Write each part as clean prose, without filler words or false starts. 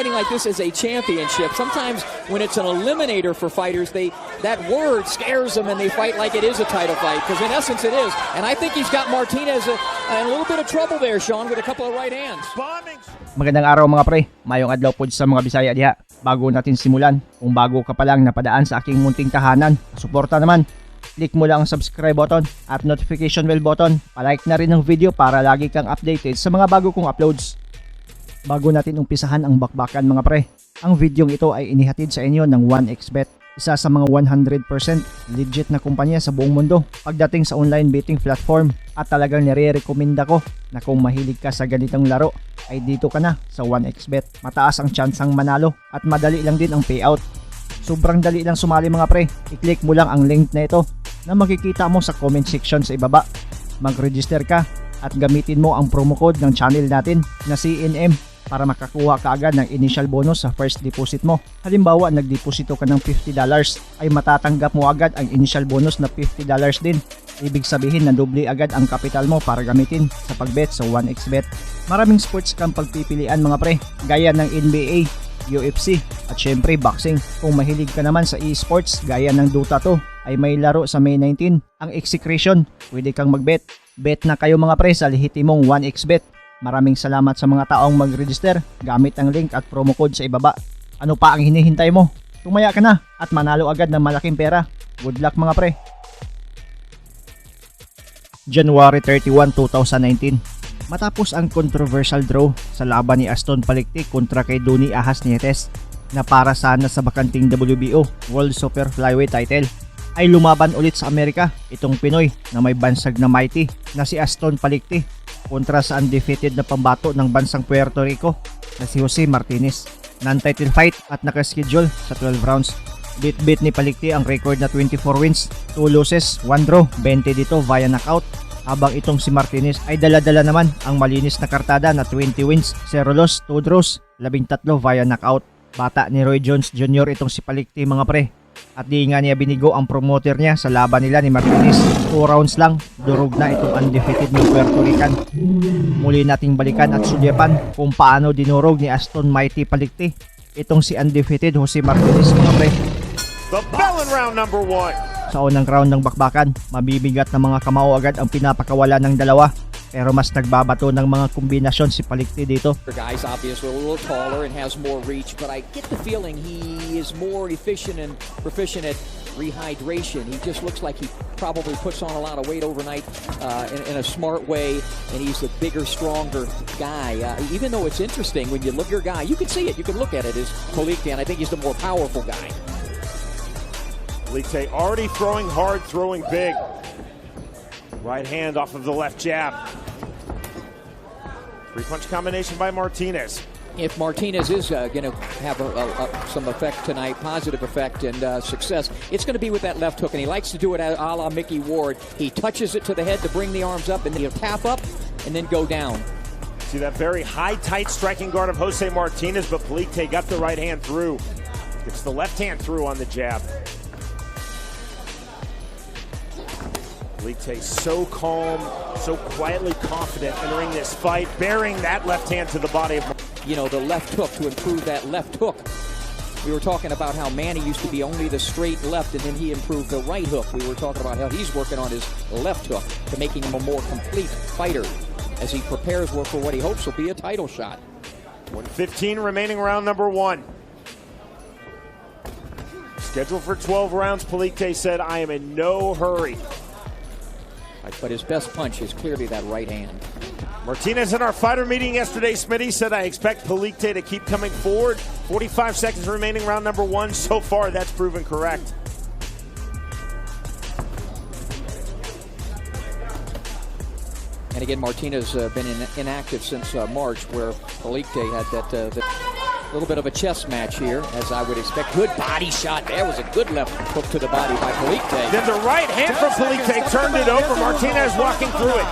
training like this as a championship. Sometimes when it's an eliminator for fighters, that word scares them and they fight like it is a title fight, because in essence it is. And I think he's got Martinez in a little bit of trouble there, Sean, with a couple of right hands. Magandang araw mga pre, maayong adlaw po sa mga Bisaya diha. Bago natin simulan, kung bago ka pa lang napadaan sa aking munting tahanan, suporta naman. Click mo lang ang subscribe button at notification bell button. Palike na rin ng video para lagi kang updated sa mga bago kong uploads. Bago natin umpisahan ang bakbakan mga pre, ang videong ito ay inihatid sa inyo ng 1xBet, isa sa mga 100% legit na kumpanya sa buong mundo pagdating sa online betting platform, at talagang nire-recommenda ko na kung mahilig ka sa ganitong laro ay dito ka na sa 1xBet. Mataas ang tsansang manalo at madali lang din ang payout. Sobrang dali lang sumali mga pre, i-click mo lang ang link na ito na makikita mo sa comment section sa ibaba. Mag-register ka at gamitin mo ang promo code ng channel natin na CNM para makakuha ka agad ng initial bonus sa first deposit mo. Halimbawa, nagdeposito ka ng $50 ay matatanggap mo agad ang initial bonus na $50 din. Ibig sabihin na doble agad ang kapital mo para gamitin sa pagbet sa 1xBet. Maraming sports kang pagpipilian mga pre, gaya ng NBA, UFC at syempre boxing. Kung mahilig ka naman sa esports gaya ng Dota 2 ay may laro sa May 19 ang Execration. Pwede kang magbet. Bet na kayo mga pre sa lehitimong 1xBet. Maraming salamat sa mga taong mag-register gamit ang link at promo code sa ibaba. Ano pa ang hinihintay mo? Tumaya ka na at manalo agad ng malaking pera. Good luck mga pre. January 31, 2019. Matapos ang controversial draw sa laban ni Aston Paliktik kontra kay Donnie Ahas Nietes na para sana sa bakanting WBO World Super Flyweight title, ay lumaban ulit sa Amerika itong Pinoy na may bansag na mighty na si Aston Paliktik kontra sa undefeated na pambato ng bansang Puerto Rico na si Jose Martinez. Non-title fight at nakaschedule sa 12 rounds. Bit-bit ni Paliktik ang record na 24 wins, 2 losses, 1 draw, 20 dito via knockout. Habang itong si Martinez ay dala-dala naman ang malinis na kartada na 20 wins, 0 loss, 2 draws, 13 via knockout. Bata ni Roy Jones Jr. itong si Paliktik mga pre. At di nga niya binigo ang promoter niya sa laban nila ni Martinez. 2 rounds lang, durog na itong undefeated ng Puerto Rican. Muli nating balikan at sulyapan kung paano dinurog ni Aston Mighty Paliktik itong si undefeated Jose Martinez mga pre. The bell in round number 1. Sa unang round ng bakbakan, mabibigat na mga kamao agad ang pinapakawala ng dalawa. Pero mas nagbabato ng mga kombinasyon si Paliktik dito. The guy's obviously a little taller and has more reach, but I get the feeling he is more efficient and proficient at rehydration. He just looks like he probably puts on a lot of weight overnight in a smart way, and he's the bigger, stronger guy. Even though it's interesting when you look at your guy, you can see it, you can look at it as Paliktik, and I think he's the more powerful guy. Paliktik already throwing hard, throwing big. Right hand off of the left jab. 3-punch combination by Martinez. If Martinez is going to have some effect tonight, positive effect and success, it's going to be with that left hook, and he likes to do it a la Mickey Ward. He touches it to the head to bring the arms up, and then he'll tap up and then go down. See that very high, tight striking guard of Jose Martinez, but Paliktik got the right hand through. Gets the left hand through on the jab. Paliktik so calm, so quietly confident entering this fight, bearing that left hand to the body of... You know, the left hook, to improve that left hook. We were talking about how Manny used to be only the straight left, and then he improved the right hook. We were talking about how he's working on his left hook to making him a more complete fighter as he prepares for what he hopes will be a title shot. 1:15 remaining round number 1. Scheduled for 12 rounds, Paliktik said, I am in no hurry. But his best punch is clearly that right hand. Martinez in our fighter meeting yesterday, Smitty, said, I expect Paliktik to keep coming forward. 45 seconds remaining, round number 1. So far, that's proven correct. And again, Martinez been inactive since March, where Paliktik had that little bit of a chess match here, as I would expect. Good body shot. There was a good left hook to the body by Paliktik. Then the right hand from Paliktik turned it over. Martinez walking through it.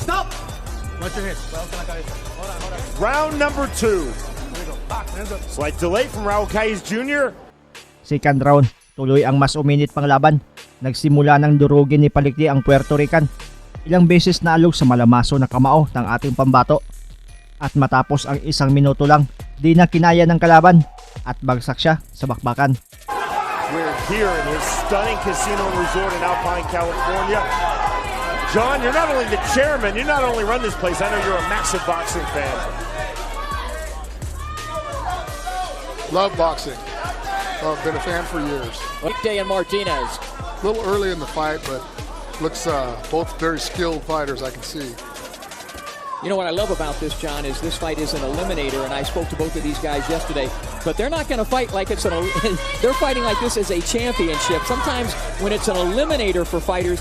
Stop! Watch your head. Round number 2. Slight delay from Raul Caiz Jr. Second round, tuloy ang mas uminit pang laban. Nagsimula ng durugin ni Paliktik ang Puerto Rican. Ilang beses naalog sa malamaso na kamao ng ating pambato. At matapos ang 1 minuto lang, di na kinaya ng kalaban at bagsak siya sa bakbakan. We're here in his stunning casino resort in Alpine, California. John, you're not only the chairman, you not only run this place, I know you're a massive boxing fan. Love boxing. I've been a fan for years. Day and Martinez. A little early in the fight, but looks both very skilled fighters, I can see. You know what I love about this, John, is this fight is an eliminator, and I spoke to both of these guys yesterday, but they're not going to fight like it's they're fighting like this is a championship. Sometimes when it's an eliminator for fighters,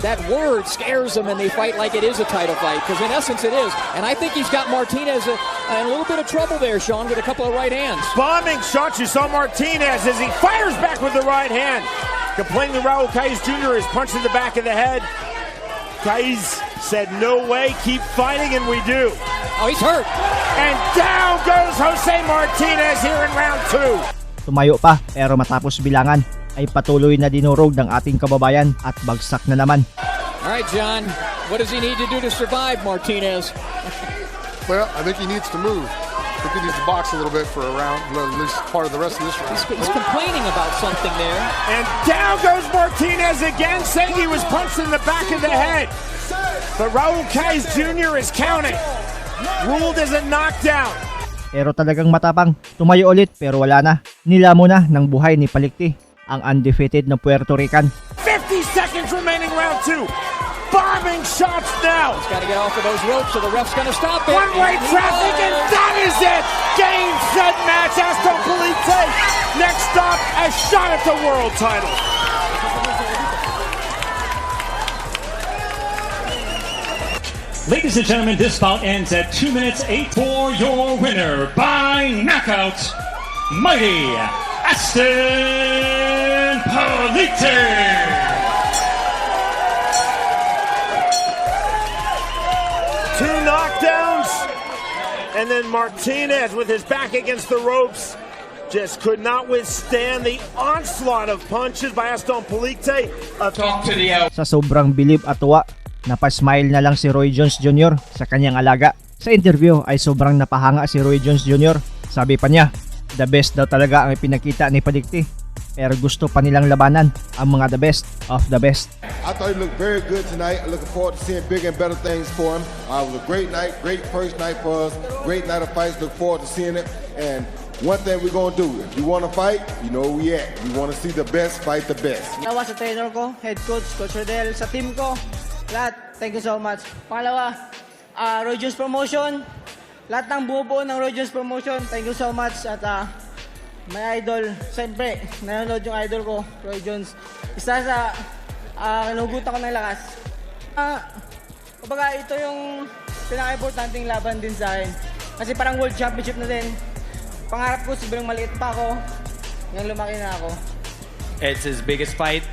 that word scares them and they fight like it is a title fight, because in essence it is. And I think he's got Martinez in a little bit of trouble there, Sean, with a couple of right hands. Bombing shots. You saw Martinez as he fires back with the right hand. Complaining Raul Caiz Jr. is punched in the back of the head. Caiz said, no way, keep fighting, and we do. Oh, he's hurt. And down goes Jose Martinez here in round 2. Tumayo pa pero matapos bilangan ay patuloy na dinurog ng ating kababayan at bagsak na naman. All right, John, what does he need to do to survive, Martinez? Well, I think he needs to move. I think he needs to box a little bit for a round, at least part of the rest of this round. He's complaining about something there. And down goes Martinez again, saying he was punched in the back of the head. But Raul Caiz Jr. is counting. Ruled as a knockdown. Pero talagang matapang, tumayo ulit pero wala na. Nilamo na ng buhay ni Palikti, ang undefeated na Puerto Rican. 50 seconds remaining round 2. Bombing shots now. He's got to get off of those ropes or the ref's going to stop it. One-way traffic, and that is it. Game, set, match. Aston Polite. Next stop, a shot at the world title. Ladies and gentlemen, this bout ends at 2 minutes 8 for your winner by knockout, Mighty Aston Polite. Two knockdowns, and then Martinez with his back against the ropes just could not withstand the onslaught of punches by Aston Polite. Talk to the out. Sa sobrang bilib at tuwa, napasmile na lang si Roy Jones Jr. sa kanyang alaga. Sa interview ay sobrang napahanga si Roy Jones Jr. Sabi pa niya, the best daw talaga ang ipinakita ni Palikti. Pero gusto pa nilang labanan ang mga the best of the best. I thought he looked very good tonight. I'm looking forward to seeing bigger and better things for him. It was a great night, great first night for us. Great night of fights. Look forward to seeing it. And one thing we're going to do, if you want to fight, you know where we at. We want to see the best fight the best. Pangalawa sa trainer ko, head coach, Coach Rodel, sa team ko, lahat, thank you so much. Pangalawa, Roy Jones Promotion, lahat ng buo ng Roy Jones Promotion, thank you so much. At may idol, siyempre, nanonood yung idol ko, Roy Jones. Isa sa nagugutan ko ng lakas. Kumbaga, ito yung pinaka-importanting laban din sa akin. Kasi parang World Championship na din. Pangarap ko, sobrang maliit pa ako. Ngayon lumaki na ako. It's his biggest fight.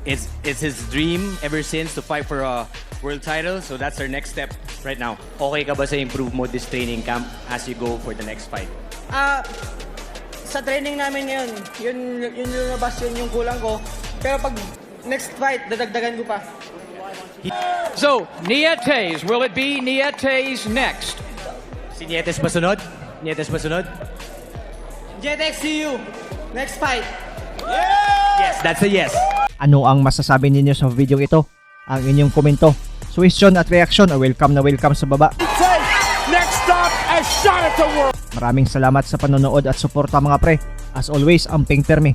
It's his dream ever since to fight for a world title. So that's our next step right now. Okay ka ba sa improve mo this training camp as you go for the next fight? Sa training namin ngayon, yun lumabas, yun yung kulang ko. Pero pag next fight, dadagdagan ko pa. So, Nietes, will it be Nietes next? Si Nietes ba sunod? Nietes ba sunod? JTX, see you. Next fight. Yes, that's a yes. Ano ang masasabi ninyo sa video ito? Ang inyong komento, suggestion at reaction ay welcome na welcome sa baba. Next stop, a shot at the world. Maraming salamat sa panonood at suporta mga pre. As always, amping permi.